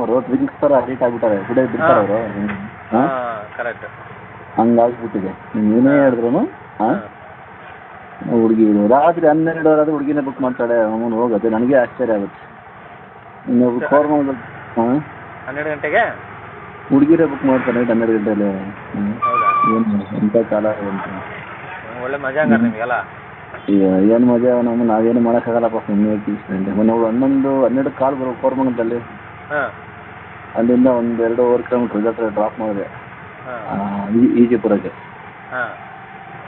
ಅವರು ಡ್ರಿಂಕ್ಸ್ ಥರ ಅಡಿಕ್ಟ್ ಆಗ್ಬಿಟ್ಟಾರೆ, ಕುಡಿಯೋದು ಬಿಡ್ತಾರೆ ಅವರು. ಕರೆಕ್ಟ್. ಹಂಗಾಗ್ಬಿಟ್ಟಿದೆ. ನೀನೇ ಹೇಳಿದ್ರು ಹುಡುಗಿ ರಾತ್ರಿ 12 ಆದ್ರೆ ಹುಡುಗಿನೇ ಬುಕ್ ಮಾಡ್ತಾಳೆ, ಅವನು ಹೋಗುತ್ತೆ. ನನಗೆ ಆಶ್ಚರ್ಯ ಆಗುತ್ತೆ. ಇನ್ನೊಬ್ಬ ಕೋರ್ಮಂಗಲ್ 12 ಗಂಟೆಗೆ ಹುಡುಗಿರೇ ಬುಕ್ ಮಾಡ್ತಾರೆ ನೈಟ್ 12 ಗಂಟೆಯಲ್ಲಿ. ಏನು ಎಂಥ ಕಾಲ ಅಂತ. ಒಳ್ಳೆ ಮಜಾ ಹಂಗಾರೆ ನಿಮಗೆಲ್ಲ. ಈಗ ಏನು ಮಜಾ, ನಾವೇನು ಮಾಡೋಕ್ಕಾಗಲ್ಲಪ್ಪ. ಸುಮ್ಮನೆ ಹೇಳ್ತೀವಿ. ಮೊನ್ನೆ 12 ಕಾಲ್ ಬರೋ ಕೋರ್ಮಂಗಲದಲ್ಲಿ, ಅಲ್ಲಿಂದ 1-2 ಕಿಲೋಮೀಟರ್ ಹತ್ರ ಡ್ರಾಪ್ ಮಾಡಿದೆ ಈಜಿಪುರಕ್ಕೆ.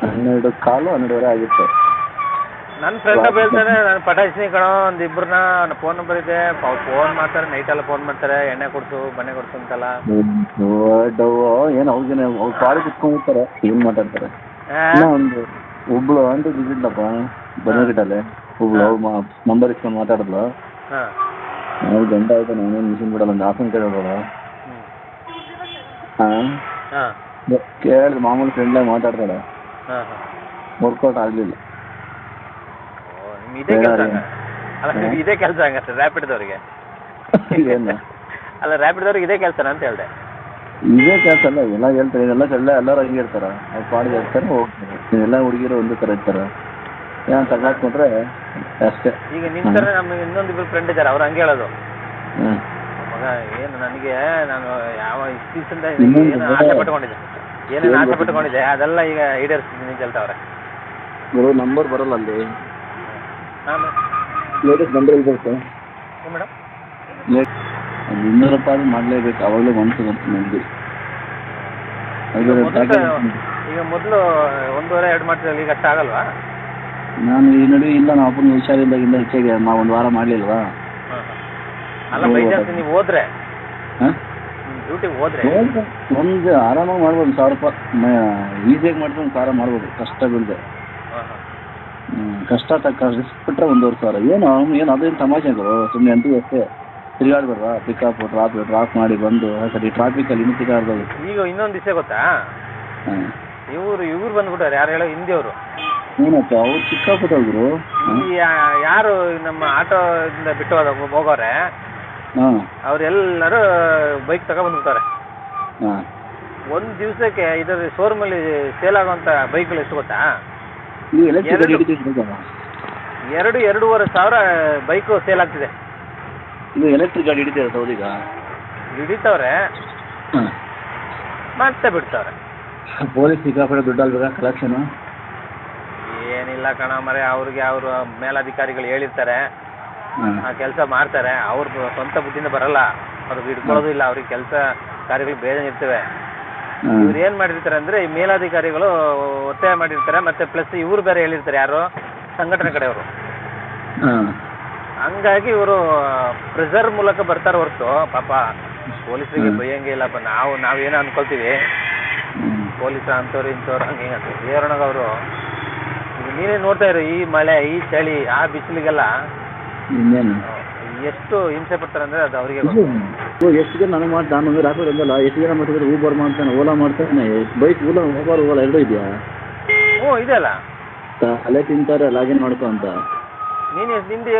12 ಕಾಲು 12:30 ಆಗಿತ್ತು. ನನ್ನ ಫ್ರೆಂಡ್ ಒಬ್ಬ ಹೇಳ್ತಾನೆ, ನಾನು ಪಟಾಯಿಸ್ತೀನಿ ಕಣೋ, ಒಂದಿಬ್ಬರನ್ನ ಫೋನ್ ನಂಬರ್ ಇದೆ, ಫೋನ್ ಮಾಡ್ತಾರೆ, ನೈಟೆಲ್ಲ ಫೋನ್ ಮಾಡ್ತಾರೆ, ಎಣ್ಣೆ ಕೊಡ್ಸು ಬಣ್ಣೆ ಕೊಡ್ಸು ಅಂತಲ್ಲ. ಏನು ಅವ್ರಿಗೇನೆ ಅವ್ರು ಪಾಡಿ ಕುತ್ಕೊಂಡಿರ್ತಾರೆ, ಏನು ಮಾತಾಡ್ತಾರೆ. ಒಂದು ಒಬ್ಳು ಆಂಟಿ ಇದ್ದಿದ್ದಪ್ಪ ಬನ್ನಗಿಟ್ಟಲ್ಲಿ, ಒಬ್ಳು ನಂಬರ್ ಇಸ್ಕೊಂಡು ಮಾತಾಡಿದ್ಲು. ನಾವು ಗಂಡ ಆಯ್ತು, ನಾನೇನು ಮಿಷಿನ್ ಬಿಡಲ್ಲ, ಒಂದು ಹಾಫನ್ ಕೇಳೋಲ್ಲ. ಕೇಳಿದ್ರೆ ಮಾಮೂಲಿ ಫ್ರೆಂಡ್ಲಾಗಿ ಮಾತಾಡ್ತಾಳೆ. ವರ್ಕೌಟ್ ಆಗಲಿಲ್ಲ. ಇದೇ ಕೆಲಸ ಹಂಗತ್ತೆ ರ್ಯಾಪಿಡ್ದವ್ರಿಗೆ. ಅಲ್ಲ ರ್ಯಾಪಿಡ್ದವ್ರಿಗೆ ಇದೇ ಕೆಲಸನ ಅಂತ ಹೇಳಿದೆ. ಇದೇ ಕೆಲಸ ಅಲ್ಲ, ಎಲ್ಲ ಹೇಳ್ತಾರೆ, ಎಲ್ಲರೂ ಹಂಗೆ ಇರ್ತಾರೆ. ಅವ್ರು ಪಾಡಿಗೆ ಇರ್ತಾರೆ, ಹೋಗ್ತಾರೆ. ಎಲ್ಲ ಹುಡುಗಿರು ಒಂದೇ ಥರ ಇರ್ತಾರೆ. ಏನು ತಗೊಂಡ್ರೆ ಅಷ್ಟೇ. ಈಗ ನಿಮ್ಮ ಥರ ನಮ್ಗೆ ಇನ್ನೊಂದಿಬ್ಬರು ಫ್ರೆಂಡ್ ಇದ್ದಾರೆ, ಅವ್ರು ಹಂಗೆ ಹೇಳೋದು. ಮಗ ಏನು ನನಗೆ, ನಾನು ಯಾವ ಇಷ್ಟಿಂದ ಏನು ಆಸೆ ಪಟ್ಕೊಂಡಿದ್ದೆ, ಏನೇನು ಆಸೆ ಪಟ್ಕೊಂಡಿದ್ದೆ ಅದೆಲ್ಲ ಈಗ ಈಡೇರಿಸ್ತೀನಿ ಅಂತ ಹೇಳ್ತಾವ್ರೆ. ನಂಬರ್ ಬರಲ್ಲ ಅಲ್ಲಿ. ಮೇಡಮ್ ₹200 ಮಾಡಲೇಬೇಕು, ಅವಾಗಲೇ ಮನಸ್ಸು ಬಂತು ನನಗೆ. ಈಗ ಮೊದಲು 1.5-2 ಮಾಡ್ತಿದ್ರಲ್ಲ, ಈಗ ಅಷ್ಟು ಆಗಲ್ವಾ? ನಾನು ಈ ನಡುವೆ ಇಲ್ಲ, ನಾವು ಅಪ್ಪನ ಹುಷಾರಿದ್ದಾಗಿಂದ ಹೆಚ್ಚಾಗಿ ನಾವು 1 ವಾರ ಮಾಡಲಿಲ್ವಾ. ಅಲ್ಲ ಬೈ ಚಾನ್ಸ್ ನೀವು ಹೋದ್ರೆ, ಡ್ಯೂಟಿಗೆ ಹೋದ್ರೆ ಒಂದು ಆರಾಮಾಗಿ ಮಾಡ್ಬೋದು. ₹1000 ಈಸಿಯಾಗಿ ಮಾಡಿದ್ರೆ 1,000 ಮಾಡ್ಬೋದು, ಕಷ್ಟ ಬೀಳದೆ. ಕಷ್ಟ ರಿಸ್ಕ್ ಬಿಟ್ಟರೆ 1,500. ಏನು ಅದೇನು ತಮಾಷೆ ಗುರು, ಸುಮ್ಮನೆ ಅಂತೂ ಅಷ್ಟೇ ತಿರುಗಾಡ್ಬೇಡ್ವಾ. ಪಿಕಪ್ ಡ್ರಾಪ್ ಮಾಡಿ ಬಂದು ಸರಿ ಟ್ರಾಫಿಕಲ್ಲಿ ಇನ್ನೂ ತಿರುಗಾಡ್ಬೋದು. ಈಗ ಇನ್ನೊಂದು ವಿಷಯ ಗೊತ್ತಾ, ಇವ್ರು ಬಂದ್ಬಿಟ್ಟಾರೆ, ಯಾರು ಹೇಳೋ ಹಿಂದಿಯವರು. ಏನಪ್ಪ ಅವ್ರು ಸಿಕ್ಕಾಪಟ್ಟವ್ರು. ಯಾರು ನಮ್ಮ ಆಟೋದಿಂದ ಬಿಟ್ಟು ಹೋಗೋರೆ, ಅವ್ರೆಲ್ಲರೂ ಬೈಕ್ ತಗೊಬಂದ್ಬಿಡ್ತಾರೆ. ಒಂದು ದಿವಸಕ್ಕೆ ಇದರ ಶೋರೂಮಲ್ಲಿ ಸೇಲ್ ಆಗುವಂಥ ಬೈಕ್ಗಳು ಎಷ್ಟು ಗೊತ್ತಾ? 2-2.5 ಸಾವಿರ ಬೈಕು ಸೇಲ್ ಆಗ್ತಿದೆ. ಇದು ಎಲೆಕ್ಟ್ರಿಕ್ ಗಾಡಿ ಹಿಡಿತಾರೆ ಸೌದೀಗ, ಹಿಡಿತವ್ರೆ ಮತ್ತೆ ಬಿಡ್ತವ್ರೆ. ಪೊಲೀಸ್ ಸಿಕ್ಕಾಪಟ್ಟೆ ದುಡ್ಡು ಅಲ್ಬೇಕಾ ಕಲೆಕ್ಷನು? ಏನಿಲ್ಲ ಕಣ ಮರೆ, ಅವ್ರಿಗೆ ಅವರು ಮೇಲಧಿಕಾರಿಗಳು ಹೇಳಿರ್ತಾರೆ, ಆ ಕೆಲಸ ಮಾಡ್ತಾರೆ. ಅವ್ರ ಸ್ವಂತ ಬುದ್ಧಿಯಿಂದ ಬರಲ್ಲ, ಅವ್ರಿಗೆ ಹಿಡ್ಕೊಳ್ಳೋದು ಇಲ್ಲ. ಅವ್ರಿಗೆ ಕೆಲಸ ಕಾರ್ಯಗಳು ಬೇಜಾನ್ ಇರ್ತವೆ. ಇವ್ರು ಏನ್ ಮಾಡಿರ್ತಾರೆ ಅಂದ್ರೆ, ಈ ಮೇಲಾಧಿಕಾರಿಗಳು ಒತ್ತಾಯ ಮಾಡಿರ್ತಾರೆ, ಮತ್ತೆ ಪ್ಲಸ್ ಇವ್ರು ಬೇರೆ ಹೇಳಿರ್ತಾರೆ, ಯಾರು ಸಂಘಟನೆ ಕಡೆಯವರು. ಹಂಗಾಗಿ ಇವರು ಪ್ರೆಸರ್ ಮೂಲಕ ಬರ್ತಾರೆ ಹೊರತು ಪಾಪ ಪೊಲೀಸರಿಗೆ ಬೈಯಂಗೆ ಇಲ್ಲಪ್ಪ. ನಾವೇನೋ ಅನ್ಕೊಳ್ತೀವಿ, ಪೊಲೀಸ ಅಂತವ್ರು ಇಂಥವ್ರು ಹಂಗೆ ಹಿಂಗೆ ಅಂತ. ದೇವರಣಗ ಅವರು ನೀನೇ ನೋಡ್ತಾ ಇರೋ, ಈ ಮಳೆ, ಈ ಚಳಿ, ಆ ಬಿಸಿಲಿಗೆಲ್ಲ ಎಷ್ಟು ಹಿಂಸೆ ಪಡ್ತಾರೆ ಅಂದ್ರೆ ಅದು ಅವರಿಗೆ. ಎಷ್ಟು ಜನ ನನಗೆ ನಾನು ರಾತ್ರಿ ಅಂದಲ್ಲ, ಎಷ್ಟು ಜನ ಮಾಡ್ತಿದ್ರೆ ಊಬರ್ ಮಾಡ್ತಾನೆ, ಓಲಾ ಮಾಡ್ತಾನೆ, ಬೈಕ್ ಓಲಾ ಎರಡೂ ಇದೆಯಾ? ಹ್ಞೂ ಇದೆ ಅಲ್ಲ. ಅಲ್ಲೇ ತಿಂತಾರೆ ಲಾಗಿನ್ ಮಾಡ್ಕೊ ಅಂತ. ನೀನು ನಿಂದು